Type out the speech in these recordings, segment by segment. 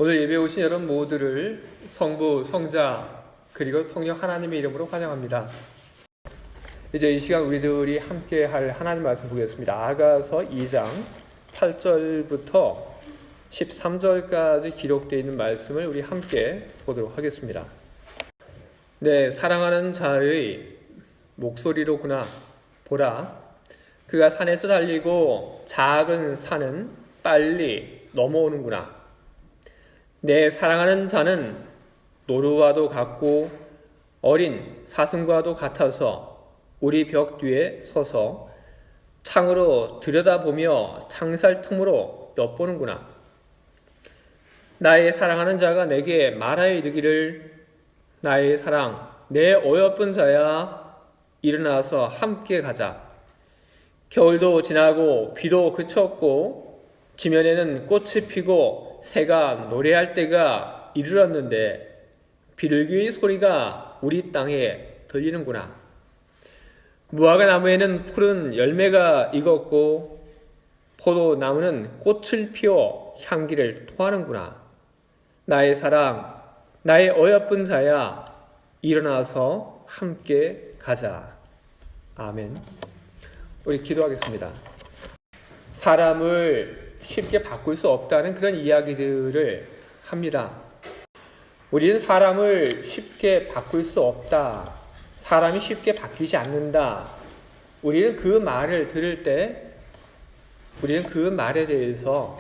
오늘 예배 오신 여러분 모두를 성부, 성자, 그리고 성령 하나님의 이름으로 환영합니다. 이제 이 시간 우리들이 함께 할 하나님 말씀 보겠습니다. 아가서 2장 8절부터 13절까지 기록되어 있는 말씀을 우리 함께 보도록 하겠습니다. 네, 사랑하는 자의 목소리로구나. 보라, 그가 산에서 달리고 작은 산은 빨리 넘어오는구나. 내 사랑하는 자는 노루와도 같고 어린 사슴과도 같아서 우리 벽 뒤에 서서 창으로 들여다보며 창살 틈으로 엿보는구나. 나의 사랑하는 자가 내게 말하여 이르기를, 나의 사랑, 내 어여쁜 자야, 일어나서 함께 가자. 겨울도 지나고 비도 그쳤고 지면에는 꽃이 피고 새가 노래할 때가 이르렀는데 비둘기의 소리가 우리 땅에 들리는구나. 무화과 나무에는 푸른 열매가 익었고 포도나무는 꽃을 피워 향기를 토하는구나. 나의 사랑, 나의 어여쁜 자야, 일어나서 함께 가자. 아멘. 우리 기도하겠습니다. 사람을 쉽게 바꿀 수 없다는 그런 이야기들을 합니다. 우리는 사람을 쉽게 바꿀 수 없다. 사람이 쉽게 바뀌지 않는다. 우리는 그 말을 들을 때 우리는 그 말에 대해서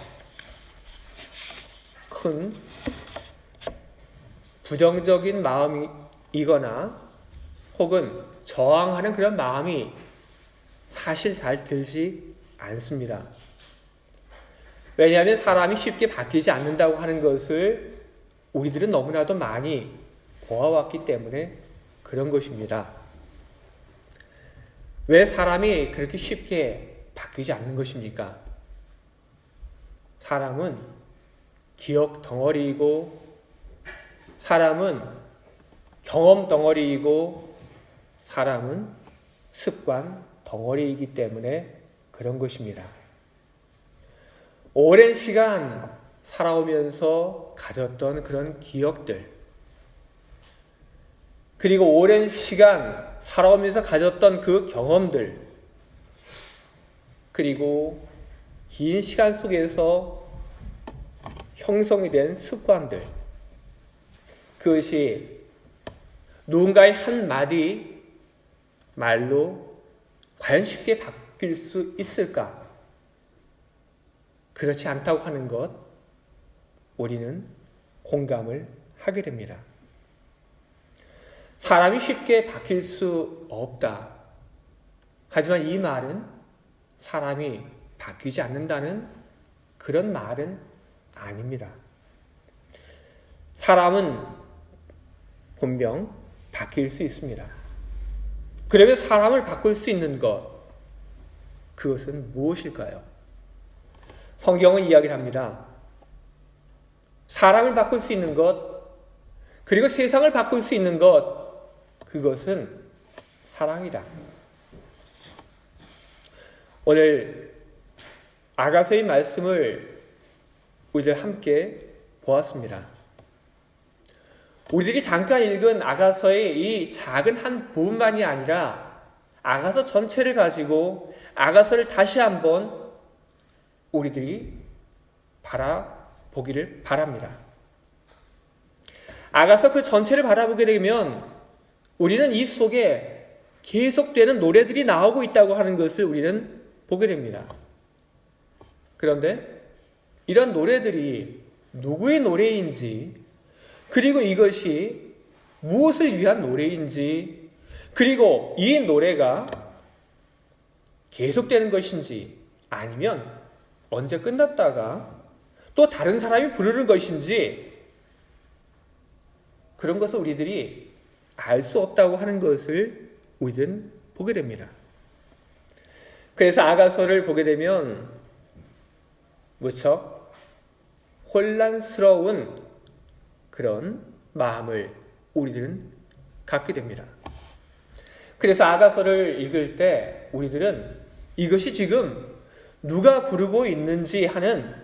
큰 부정적인 마음이거나 혹은 저항하는 그런 마음이 사실 잘 들지 않습니다. 왜냐하면 사람이 쉽게 바뀌지 않는다고 하는 것을 우리들은 너무나도 많이 보아왔기 때문에 그런 것입니다. 왜 사람이 그렇게 쉽게 바뀌지 않는 것입니까? 사람은 기억 덩어리이고 사람은 경험 덩어리이고 사람은 습관 덩어리이기 때문에 그런 것입니다. 오랜 시간 살아오면서 가졌던 그런 기억들, 그리고 오랜 시간 살아오면서 가졌던 그 경험들, 그리고 긴 시간 속에서 형성이 된 습관들, 그것이 누군가의 한마디 말로 과연 쉽게 바뀔 수 있을까? 그렇지 않다고 하는 것, 우리는 공감을 하게 됩니다. 사람이 쉽게 바뀔 수 없다. 하지만 이 말은 사람이 바뀌지 않는다는 그런 말은 아닙니다. 사람은 분명 바뀔 수 있습니다. 그러면 사람을 바꿀 수 있는 것, 그것은 무엇일까요? 성경은 이야기를 합니다. 사람을 바꿀 수 있는 것, 그리고 세상을 바꿀 수 있는 것, 그것은 사랑이다. 오늘 아가서의 말씀을 우리들 함께 보았습니다. 우리들이 잠깐 읽은 아가서의 이 작은 한 부분만이 아니라 아가서 전체를 가지고 아가서를 다시 한번 우리들이 바라보기를 바랍니다. 아가서 그 전체를 바라보게 되면 우리는 이 속에 계속되는 노래들이 나오고 있다고 하는 것을 우리는 보게 됩니다. 그런데 이런 노래들이 누구의 노래인지, 그리고 이것이 무엇을 위한 노래인지, 그리고 이 노래가 계속되는 것인지 아니면 언제 끝났다가 또 다른 사람이 부르는 것인지, 그런 것을 우리들이 알 수 없다고 하는 것을 우리는 보게 됩니다. 그래서 아가서를 보게 되면 무척 혼란스러운 그런 마음을 우리들은 갖게 됩니다. 그래서 아가서를 읽을 때 우리들은 이것이 지금 누가 부르고 있는지 하는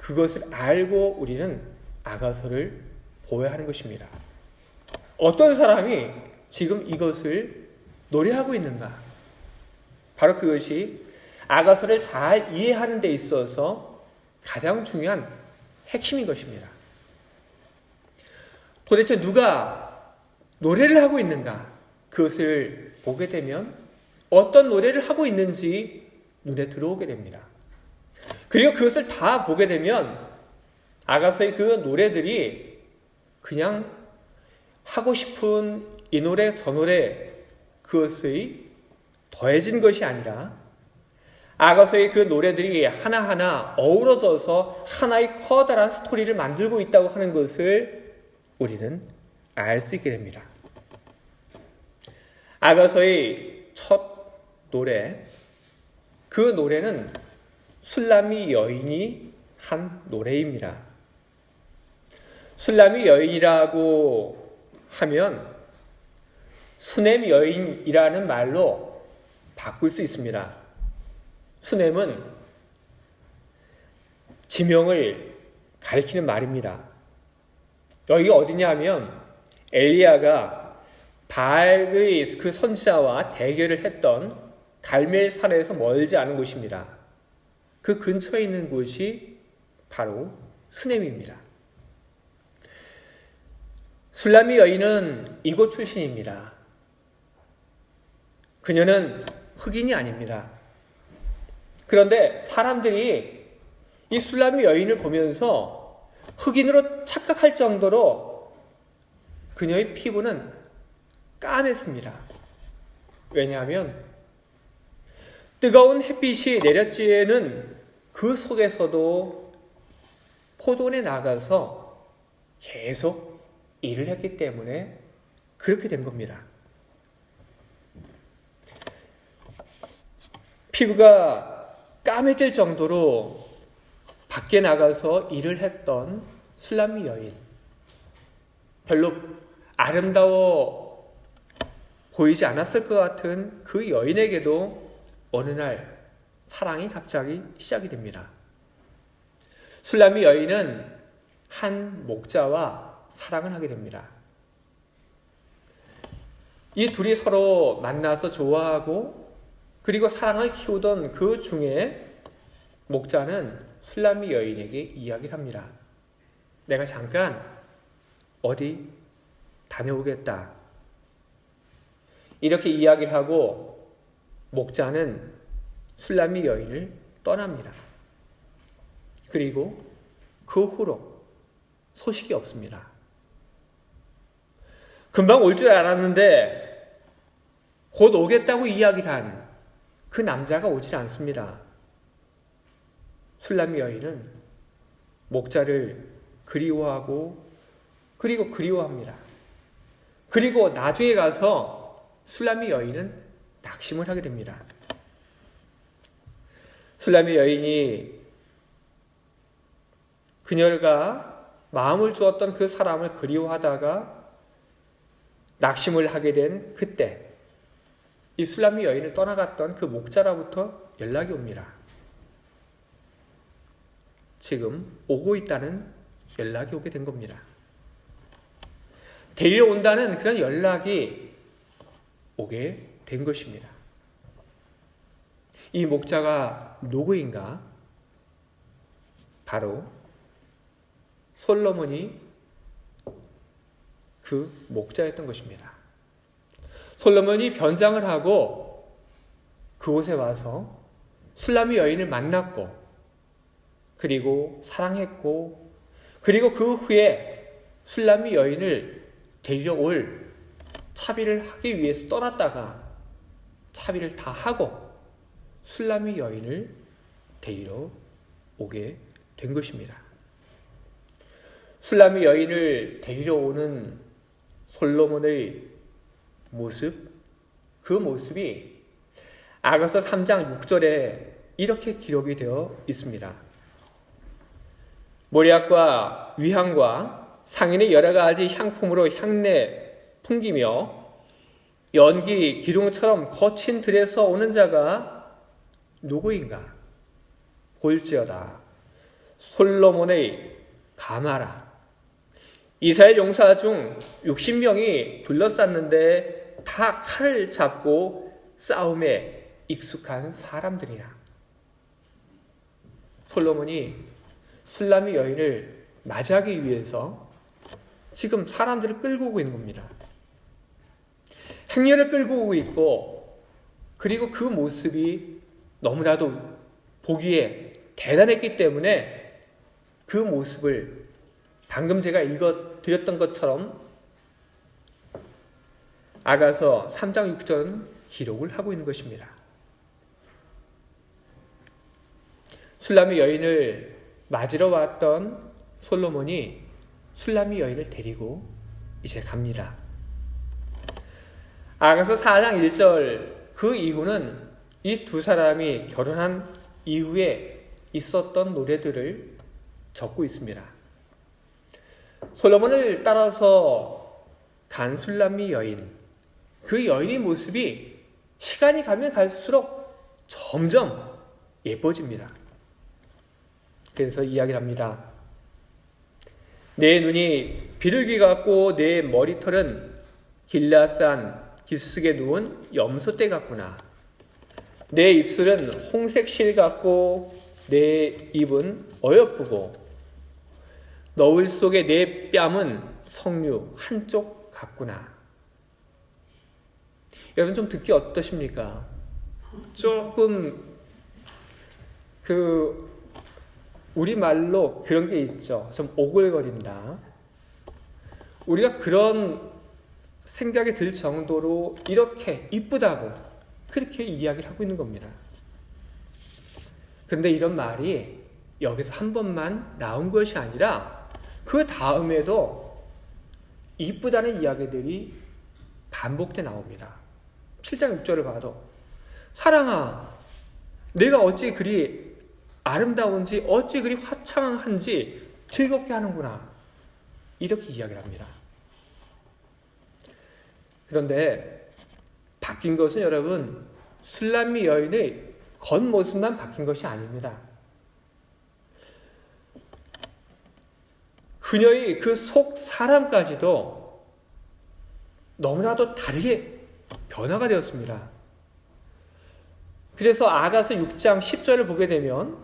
그것을 알고 우리는 아가서를 보아야 하는 것입니다. 어떤 사람이 지금 이것을 노래하고 있는가? 바로 그것이 아가서를 잘 이해하는 데 있어서 가장 중요한 핵심인 것입니다. 도대체 누가 노래를 하고 있는가? 그것을 보게 되면 어떤 노래를 하고 있는지 눈에 들어오게 됩니다. 그리고 그것을 다 보게 되면 아가서의 그 노래들이 그냥 하고 싶은 이 노래 저 노래 그것의 더해진 것이 아니라 아가서의 그 노래들이 하나하나 어우러져서 하나의 커다란 스토리를 만들고 있다고 하는 것을 우리는 알 수 있게 됩니다. 아가서의 첫 노래, 그 노래는 술람미 여인이 한 노래입니다. 술람미 여인이라고 하면 수냄 여인이라는 말로 바꿀 수 있습니다. 수냄은 지명을 가리키는 말입니다. 여기가 어디냐 하면 엘리야가 바알의 그 선지자와 대결을 했던 갈멜산에서 멀지 않은 곳입니다. 그 근처에 있는 곳이 바로 수냄입니다. 술람미 여인은 이곳 출신입니다. 그녀는 흑인이 아닙니다. 그런데 사람들이 이 술람미 여인을 보면서 흑인으로 착각할 정도로 그녀의 피부는 까맸습니다. 왜냐하면 뜨거운 햇빛이 내렸지에는 그 속에서도 포도원에 나가서 계속 일을 했기 때문에 그렇게 된 겁니다. 피부가 까매질 정도로 밖에 나가서 일을 했던 술람미 여인, 별로 아름다워 보이지 않았을 것 같은 그 여인에게도 어느 날 사랑이 갑자기 시작이 됩니다. 술람미 여인은 한 목자와 사랑을 하게 됩니다. 이 둘이 서로 만나서 좋아하고 그리고 사랑을 키우던 그 중에 목자는 술람미 여인에게 이야기를 합니다. 내가 잠깐 어디 다녀오겠다. 이렇게 이야기를 하고 목자는 술람미 여인을 떠납니다. 그리고 그 후로 소식이 없습니다. 금방 올 줄 알았는데 곧 오겠다고 이야기를 한 그 남자가 오질 않습니다. 술람미 여인은 목자를 그리워하고 그리고 그리워합니다. 그리고 나중에 가서 술람미 여인은 낙심을 하게 됩니다. 술람미 여인이 그녀가 마음을 주었던 그 사람을 그리워하다가 낙심을 하게 된 그때 이 술람미 여인을 떠나갔던 그 목자로부터 연락이 옵니다. 지금 오고 있다는 연락이 오게 된 겁니다. 데리러 온다는 그런 연락이 오게 된 것입니다. 이 목자가 누구인가? 바로 솔로몬이 그 목자였던 것입니다. 솔로몬이 변장을 하고 그곳에 와서 술람미 여인을 만났고 그리고 사랑했고 그리고 그 후에 술람미 여인을 데리러 올 차비를 하기 위해서 떠났다가 차비를 다 하고 술람미 여인을 데리러 오게 된 것입니다. 술람미 여인을 데리러 오는 솔로몬의 모습, 그 모습이 아가서 3장 6절에 이렇게 기록이 되어 있습니다. 모략과 위향과 상인의 여러 가지 향품으로 향내 풍기며 연기 기둥처럼 거친 들에서 오는 자가 누구인가? 볼지어다. 솔로몬의 가마라. 이스라엘 용사 중 60명이 둘러쌌는데 다 칼을 잡고 싸움에 익숙한 사람들이라. 솔로몬이 술람미 여인을 맞이하기 위해서 지금 사람들을 끌고 오고 있는 겁니다. 행렬을 끌고 오고 있고, 그리고 그 모습이 너무나도 보기에 대단했기 때문에 그 모습을 방금 제가 읽어드렸던 것처럼 아가서 3장 6절 기록을 하고 있는 것입니다. 술람미 여인을 맞으러 왔던 솔로몬이 술람미 여인을 데리고 이제 갑니다. 아가서 4장 1절 그 이후는 이 두 사람이 결혼한 이후에 있었던 노래들을 적고 있습니다. 솔로몬을 따라서 간 술람미 여인, 그 여인의 모습이 시간이 가면 갈수록 점점 예뻐집니다. 그래서 이야기를 합니다. 내 눈이 비둘기 같고 내 머리털은 길라산 기슭에 누운 염소떼 같구나. 내 입술은 홍색 실 같고 내 입은 어여쁘고 너울 속에 내 뺨은 석류 한쪽 같구나. 여러분 좀 듣기 어떠십니까? 조금 우리말로 그런 게 있죠. 좀 오글거린다. 우리가 그런 생각이 들 정도로 이렇게 이쁘다고 그렇게 이야기를 하고 있는 겁니다. 그런데 이런 말이 여기서 한 번만 나온 것이 아니라 그 다음에도 이쁘다는 이야기들이 반복돼 나옵니다. 7장 6절을 봐도 사랑아, 내가 어찌 그리 아름다운지 어찌 그리 화창한지 즐겁게 하는구나. 이렇게 이야기를 합니다. 그런데 바뀐 것은 여러분 술람미 여인의 겉모습만 바뀐 것이 아닙니다. 그녀의 그 속 사람까지도 너무나도 다르게 변화가 되었습니다. 그래서 아가서 6장 10절을 보게 되면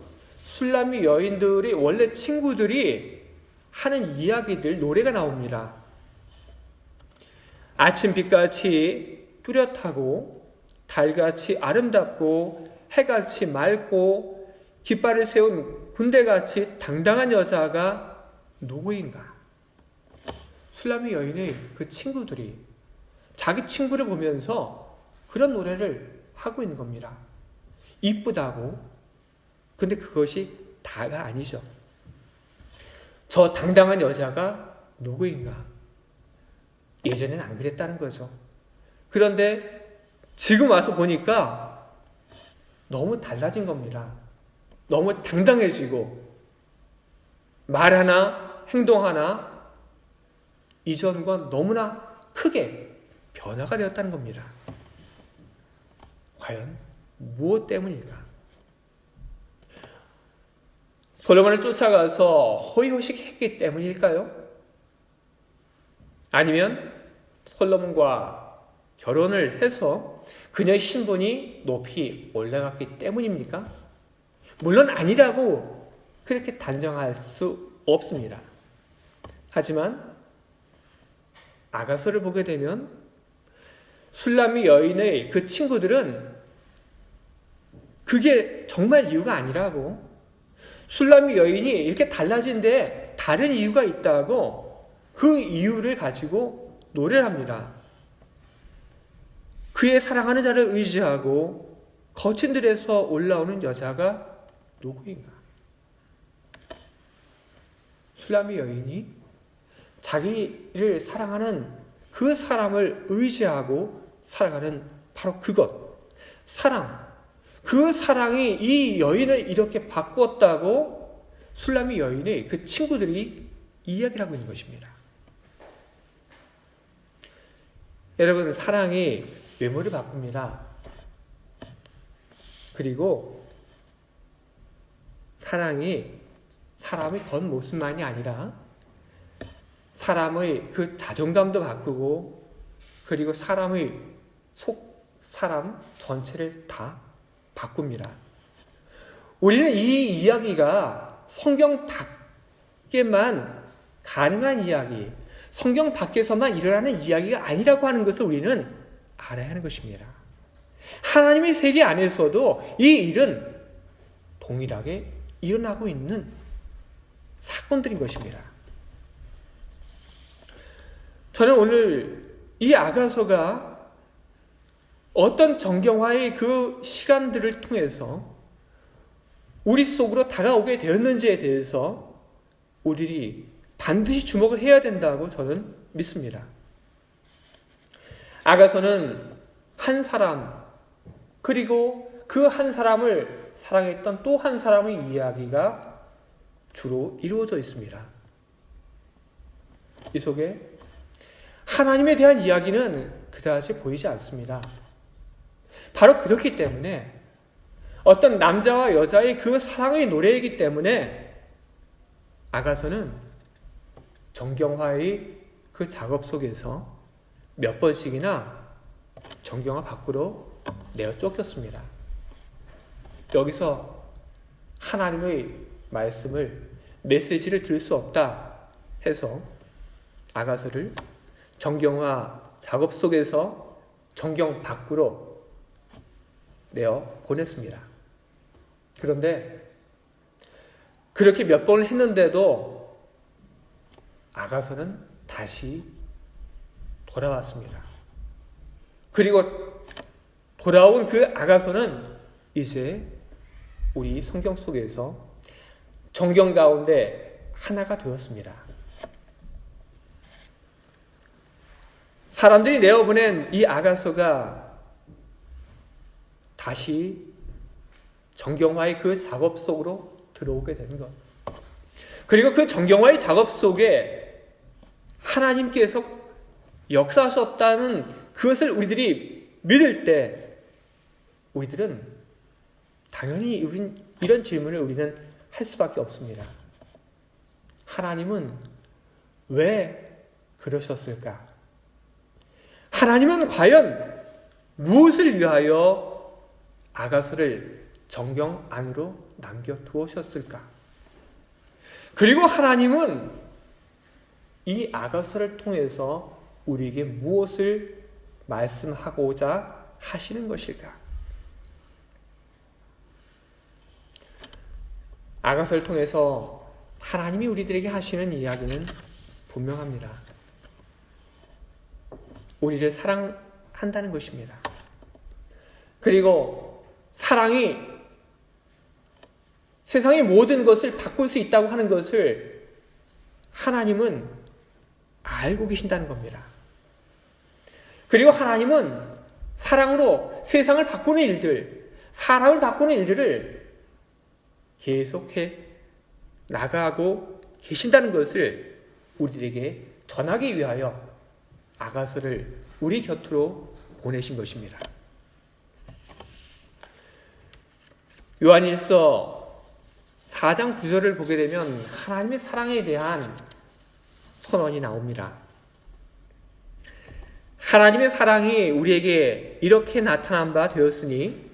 술람미 여인들이 원래 친구들이 하는 이야기들, 노래가 나옵니다. 아침빛같이 뚜렷하고 달같이 아름답고 해같이 맑고 깃발을 세운 군대같이 당당한 여자가 누구인가? 술람미 여인의 그 친구들이 자기 친구를 보면서 그런 노래를 하고 있는 겁니다. 이쁘다고. 근데 그것이 다가 아니죠. 저 당당한 여자가 누구인가? 예전에는 안 그랬다는 거죠. 그런데 지금 와서 보니까 너무 달라진 겁니다. 너무 당당해지고 말 하나 행동 하나 이전과 너무나 크게 변화가 되었다는 겁니다. 과연 무엇 때문일까? 솔로몬을 쫓아가서 호의호식했기 때문일까요? 아니면 솔로몬과 결혼을 해서 그녀의 신분이 높이 올라갔기 때문입니까? 물론 아니라고 그렇게 단정할 수 없습니다. 하지만 아가서를 보게 되면 술람미 여인의 그 친구들은 그게 정말 이유가 아니라고, 술람미 여인이 이렇게 달라진 데 다른 이유가 있다고 그 이유를 가지고 노래를 합니다. 그의 사랑하는 자를 의지하고 거친 들에서 올라오는 여자가 누구인가? 술람미 여인이 자기를 사랑하는 그 사람을 의지하고 살아가는 바로 그것, 사랑. 그 사랑이 이 여인을 이렇게 바꾸었다고 술람미 여인의 그 친구들이 이야기를 하고 있는 것입니다. 여러분, 사랑이 외모를 바꿉니다. 그리고 사랑이 사람의 겉모습만이 아니라 사람의 그 자존감도 바꾸고 그리고 사람의 사람 전체를 다 바꿉니다. 우리는 이 이야기가 성경 밖에만 가능한 이야기, 성경 밖에서만 일어나는 이야기가 아니라고 하는 것을 우리는 알아야 하는 것입니다. 하나님의 세계 안에서도 이 일은 동일하게 일어나고 있는 사건들인 것입니다. 저는 오늘 이 아가서가 어떤 정경화의 그 시간들을 통해서 우리 속으로 다가오게 되었는지에 대해서 우리들이 반드시 주목을 해야 된다고 저는 믿습니다. 아가서는 한 사람, 그리고 그 한 사람을 사랑했던 또 한 사람의 이야기가 주로 이루어져 있습니다. 이 속에 하나님에 대한 이야기는 그다지 보이지 않습니다. 바로 그렇기 때문에 어떤 남자와 여자의 그 사랑의 노래이기 때문에 아가서는 정경화의 그 작업 속에서 몇 번씩이나 정경화 밖으로 내어 쫓겼습니다. 여기서 하나님의 말씀을 메시지를 들을 수 없다 해서 아가서를 정경화 작업 속에서 정경 밖으로 내어 보냈습니다. 그런데 그렇게 몇 번을 했는데도 아가서는 다시 돌아왔습니다. 그리고 돌아온 그 아가서는 이제 우리 성경 속에서 정경 가운데 하나가 되었습니다. 사람들이 내어보낸 이 아가서가 다시 정경화의 그 작업 속으로 들어오게 되는 것. 그리고 그 정경화의 작업 속에 하나님께서 역사하셨다는 그것을 우리들이 믿을 때 우리들은 당연히 이런 질문을 우리는 할 수밖에 없습니다. 하나님은 왜 그러셨을까? 하나님은 과연 무엇을 위하여 아가서를 정경 안으로 남겨두셨을까? 그리고 하나님은 이 아가서를 통해서 우리에게 무엇을 말씀하고자 하시는 것일까? 아가서를 통해서 하나님이 우리들에게 하시는 이야기는 분명합니다. 우리를 사랑한다는 것입니다. 그리고 사랑이 세상의 모든 것을 바꿀 수 있다고 하는 것을 하나님은 알고 계신다는 겁니다. 그리고 하나님은 사랑으로 세상을 바꾸는 일들, 사람을 바꾸는 일들을 계속해 나가고 계신다는 것을 우리들에게 전하기 위하여 아가서를 우리 곁으로 보내신 것입니다. 요한일서 4장 9절을 보게 되면 하나님의 사랑에 대한 선언이 나옵니다. 하나님의 사랑이 우리에게 이렇게 나타난 바 되었으니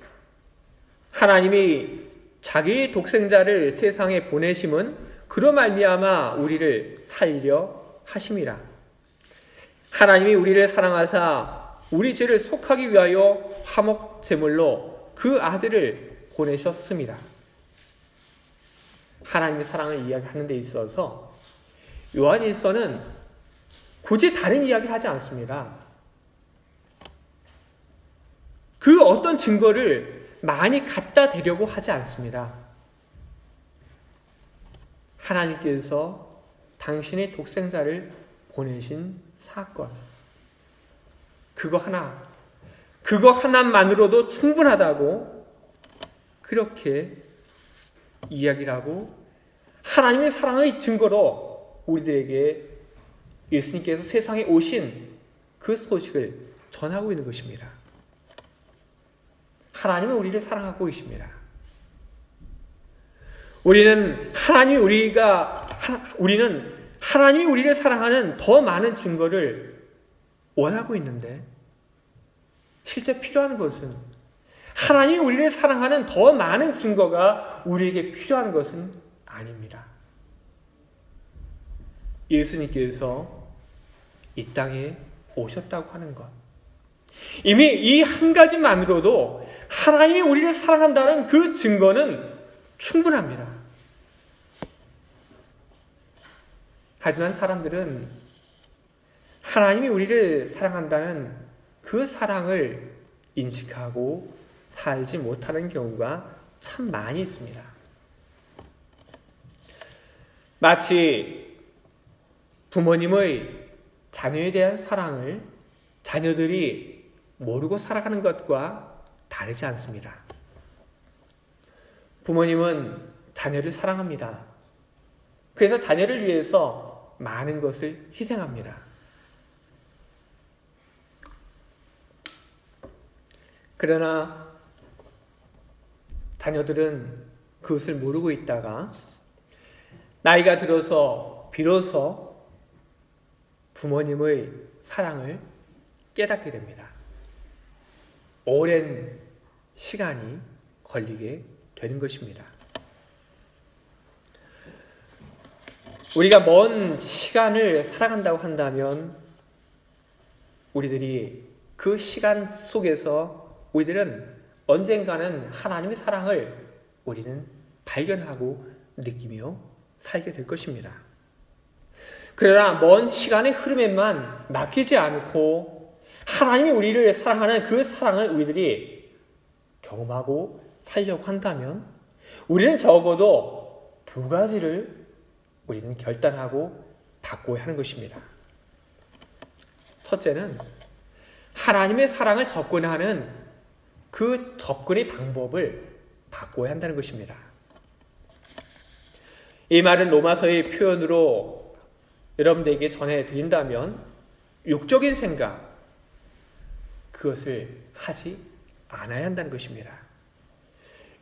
하나님이 자기의 독생자를 세상에 보내심은 그로 말미암아 우리를 살리려 하심이라. 하나님이 우리를 사랑하사 우리 죄를 속하기 위하여 화목 제물로 그 아들을 보내셨습니다. 하나님의 사랑을 이야기하는 데 있어서 요한일서는 굳이 다른 이야기를 하지 않습니다. 그 어떤 증거를 많이 갖다 대려고 하지 않습니다. 하나님께서 당신의 독생자를 보내신 사건, 그거 하나만으로도 충분하다고 그렇게 이야기를 하고 하나님의 사랑의 증거로 우리들에게 예수님께서 세상에 오신 그 소식을 전하고 있는 것입니다. 하나님은 우리를 사랑하고 계십니다. 우리는 하나님이 우리를 사랑하는 더 많은 증거를 원하고 있는데, 실제 필요한 것은, 하나님이 우리를 사랑하는 더 많은 증거가 우리에게 필요한 것은 아닙니다. 예수님께서 이 땅에 오셨다고 하는 것, 이미 이 한 가지만으로도 하나님이 우리를 사랑한다는 그 증거는 충분합니다. 하지만 사람들은 하나님이 우리를 사랑한다는 그 사랑을 인식하고 살지 못하는 경우가 참 많이 있습니다. 마치 부모님의 자녀에 대한 사랑을 자녀들이 모르고 살아가는 것과 다르지 않습니다. 부모님은 자녀를 사랑합니다. 그래서 자녀를 위해서 많은 것을 희생합니다. 그러나 자녀들은 그것을 모르고 있다가 나이가 들어서 비로소 부모님의 사랑을 깨닫게 됩니다. 오랜 시간이 걸리게 되는 것입니다. 우리가 먼 시간을 살아간다고 한다면 우리들이 그 시간 속에서 우리들은 언젠가는 하나님의 사랑을 우리는 발견하고 느끼며 살게 될 것입니다. 그러나 먼 시간의 흐름에만 맡기지 않고 하나님이 우리를 사랑하는 그 사랑을 우리들이 경험하고 살려고 한다면 우리는 적어도 두 가지를 우리는 결단하고 바꿔야 하는 것입니다. 첫째는 하나님의 사랑을 접근하는 그 접근의 방법을 바꿔야 한다는 것입니다. 이 말은 로마서의 표현으로 여러분들에게 전해드린다면 육적인 생각, 그것을 하지 않아야 한다는 것입니다.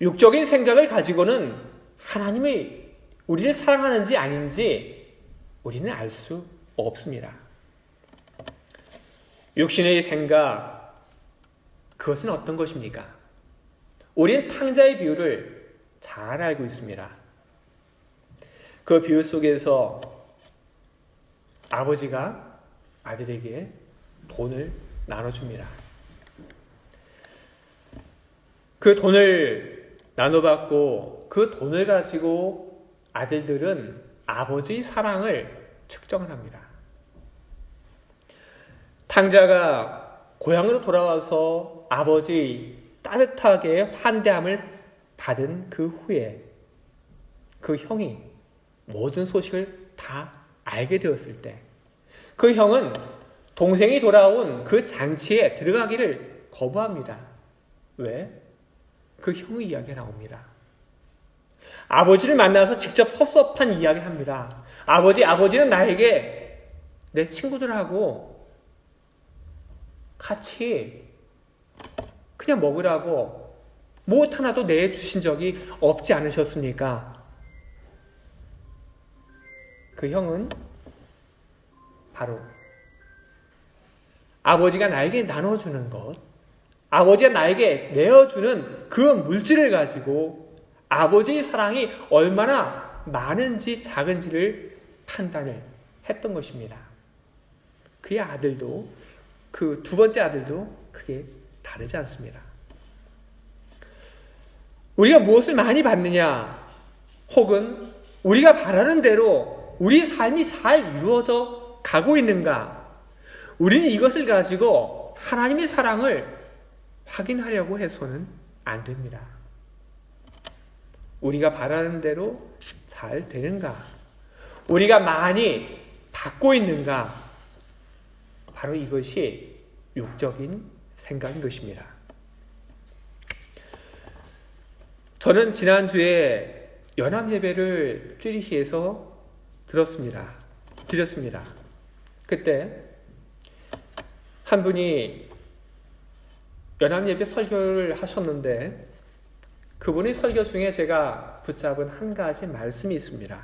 육적인 생각을 가지고는 하나님의 우리를 사랑하는지 아닌지 우리는 알 수 없습니다. 육신의 생각, 그것은 어떤 것입니까? 우리는 탕자의 비유를 잘 알고 있습니다. 그 비유 속에서 아버지가 아들에게 돈을 나눠줍니다. 그 돈을 나눠받고 그 돈을 가지고 아들들은 아버지의 사랑을 측정을 합니다. 탕자가 고향으로 돌아와서 아버지의 따뜻하게 환대함을 받은 그 후에 그 형이 모든 소식을 다 알게 되었을 때 그 형은 동생이 돌아온 그 잔치에 들어가기를 거부합니다. 왜? 그 형의 이야기가 나옵니다. 아버지를 만나서 직접 섭섭한 이야기를 합니다. 아버지는 나에게 내 친구들하고 같이 그냥 먹으라고 무엇 하나도 내주신 적이 없지 않으셨습니까? 그 형은 바로 아버지가 나에게 나눠주는 것, 아버지가 나에게 내어주는 그 물질을 가지고 아버지의 사랑이 얼마나 많은지 작은지를 판단을 했던 것입니다. 그의 아들도, 그 두 번째 아들도 크게 다르지 않습니다. 우리가 무엇을 많이 받느냐, 혹은 우리가 바라는 대로 우리 삶이 잘 이루어져 가고 있는가, 우리는 이것을 가지고 하나님의 사랑을 확인하려고 해서는 안 됩니다. 우리가 바라는 대로 잘 되는가, 우리가 많이 받고 있는가, 바로 이것이 육적인 생각인 것입니다. 저는 지난주에 연합예배를 쭈리히에서 드렸습니다. 그때 한 분이 연합예배 설교를 하셨는데 그분의 설교 중에 제가 붙잡은 한 가지 말씀이 있습니다.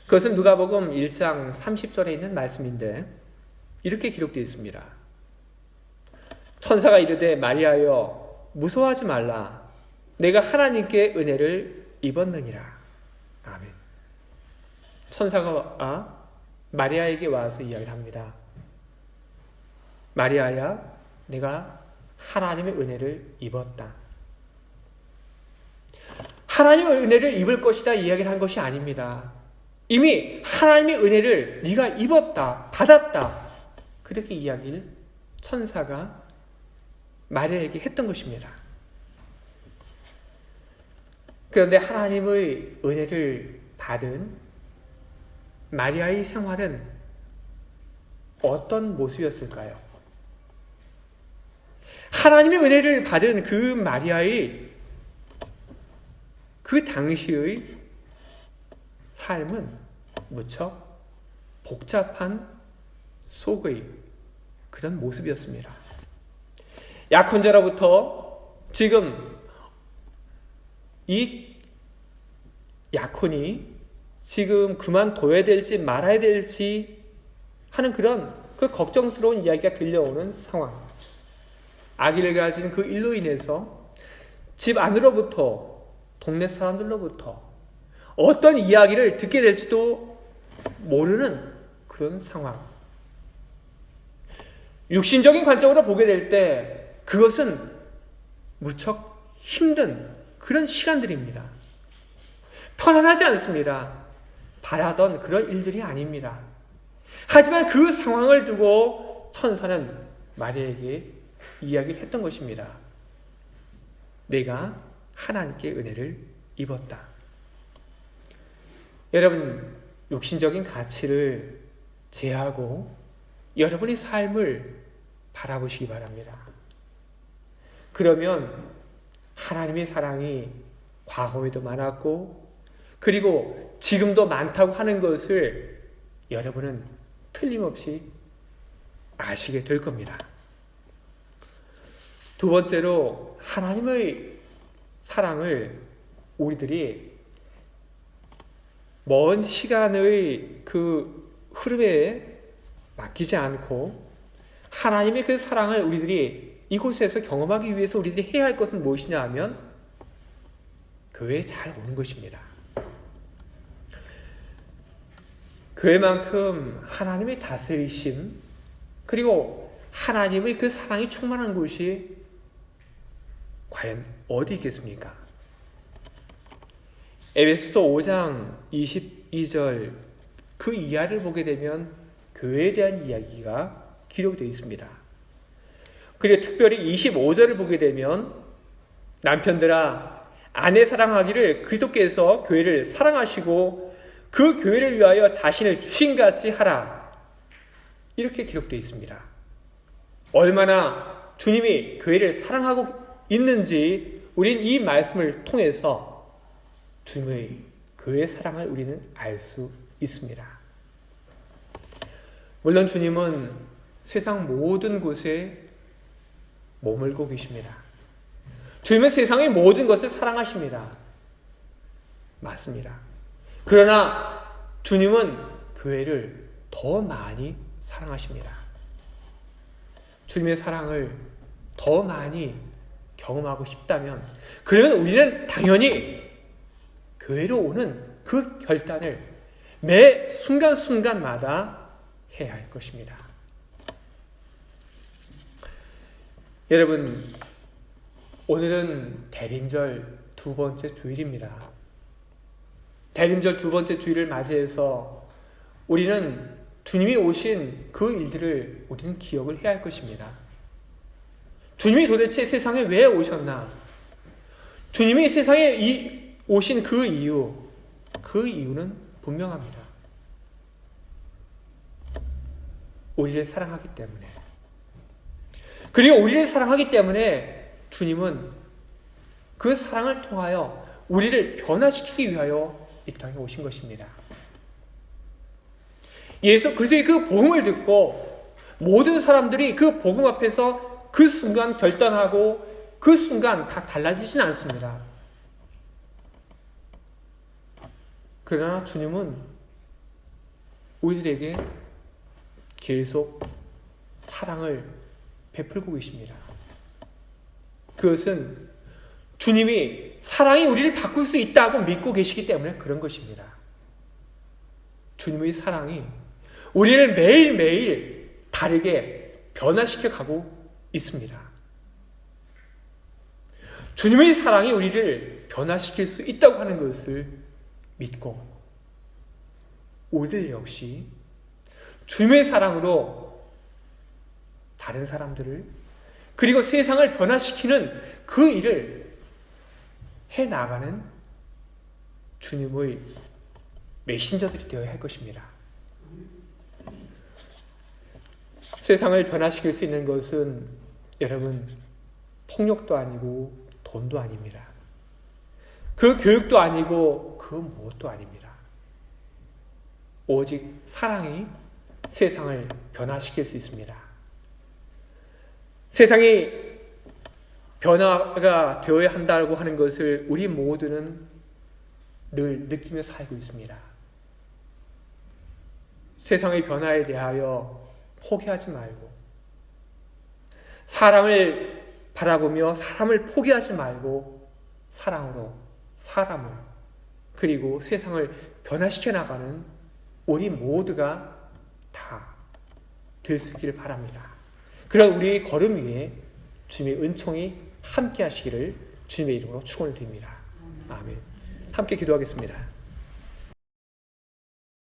그것은 누가복음 1장 30절에 있는 말씀인데 이렇게 기록되어 있습니다. 천사가 이르되 마리아여 무서워하지 말라. 내가 하나님께 은혜를 입었느니라. 아멘. 천사가 마리아에게 와서 이야기를 합니다. 마리아야, 내가 하나님의 은혜를 입었다. 하나님의 은혜를 입을 것이다 이야기를 한 것이 아닙니다. 이미 하나님의 은혜를 네가 입었다, 받았다. 그렇게 이야기를 천사가 마리아에게 했던 것입니다. 그런데 하나님의 은혜를 받은 마리아의 생활은 어떤 모습이었을까요? 하나님의 은혜를 받은 그 마리아의 그 당시의 삶은 무척 복잡한 속의 그런 모습이었습니다. 약혼자로부터 지금 이 약혼이 지금 그만둬야 될지 말아야 될지 하는 그런 그 걱정스러운 이야기가 들려오는 상황. 아기를 가진 그 일로 인해서 집 안으로부터 동네 사람들로부터 어떤 이야기를 듣게 될지도 모르는 그런 상황. 육신적인 관점으로 보게 될 때 그것은 무척 힘든 그런 시간들입니다. 편안하지 않습니다. 바라던 그런 일들이 아닙니다. 하지만 그 상황을 두고 천사는 마리아에게 이야기를 했던 것입니다. 내가 하나님께 은혜를 입었다. 여러분, 육신적인 가치를 제하고 여러분의 삶을 바라보시기 바랍니다. 그러면 하나님의 사랑이 과거에도 많았고 그리고 지금도 많다고 하는 것을 여러분은 틀림없이 아시게 될 겁니다. 두 번째로 하나님의 사랑을 우리들이 먼 시간의 그 흐름에 맡기지 않고 하나님의 그 사랑을 우리들이 이곳에서 경험하기 위해서 우리들이 해야 할 것은 무엇이냐 하면 교회에 잘 오는 것입니다. 교회만큼 하나님의 다스리심 그리고 하나님의 그 사랑이 충만한 곳이 과연 어디 있겠습니까? 에베소서 5장 22절 그 이하를 보게 되면 교회에 대한 이야기가 기록되어 있습니다. 그리고 특별히 25절을 보게 되면 남편들아 아내 사랑하기를 그리스도께서 교회를 사랑하시고 그 교회를 위하여 자신을 주신같이 하라. 이렇게 기록되어 있습니다. 얼마나 주님이 교회를 사랑하고 있는지 우리는 이 말씀을 통해서 주님의 교회의 사랑을 우리는 알 수 있습니다. 물론 주님은 세상 모든 곳에 머물고 계십니다. 주님은 세상의 모든 것을 사랑하십니다. 맞습니다. 그러나 주님은 교회를 더 많이 사랑하십니다. 주님의 사랑을 더 많이 경험하고 싶다면 그러면 우리는 당연히 교회로 오는 그 결단을 매 순간순간마다 해야 할 것입니다. 여러분, 오늘은 대림절 두 번째 주일입니다. 대림절 두 번째 주일을 맞이해서 우리는 주님이 오신 그 일들을 우리는 기억을 해야 할 것입니다. 주님이 도대체 세상에 왜 오셨나? 주님이 세상에 오신 그 이유는 분명합니다. 우리를 사랑하기 때문에. 그리고 우리를 사랑하기 때문에 주님은 그 사랑을 통하여 우리를 변화시키기 위하여 이 땅에 오신 것입니다. 예수 그리스도의 그 복음을 듣고 모든 사람들이 그 복음 앞에서 그 순간 결단하고 그 순간 다 달라지진 않습니다. 그러나 주님은 우리들에게 계속 사랑을 베풀고 계십니다. 그것은 주님이 사랑이 우리를 바꿀 수 있다고 믿고 계시기 때문에 그런 것입니다. 주님의 사랑이 우리를 매일매일 다르게 변화시켜 가고 있습니다. 주님의 사랑이 우리를 변화시킬 수 있다고 하는 것을 믿고 우리들 역시 주님의 사랑으로 다른 사람들을 그리고 세상을 변화시키는 그 일을 해나가는 주님의 메신저들이 되어야 할 것입니다. 세상을 변화시킬 수 있는 것은 여러분 폭력도 아니고 돈도 아닙니다. 그 교육도 아니고 그 무엇도 아닙니다. 오직 사랑이 세상을 변화시킬 수 있습니다. 세상이 변화가 되어야 한다고 하는 것을 우리 모두는 늘 느끼며 살고 있습니다. 세상의 변화에 대하여 포기하지 말고 사람을 바라보며 사람을 포기하지 말고 사랑으로 사람을 그리고 세상을 변화시켜 나가는 우리 모두가 다 될 수 있기를 바랍니다. 그런 우리의 걸음 위에 주님의 은총이 함께 하시기를 주님의 이름으로 축원을 드립니다. 아멘. 함께 기도하겠습니다.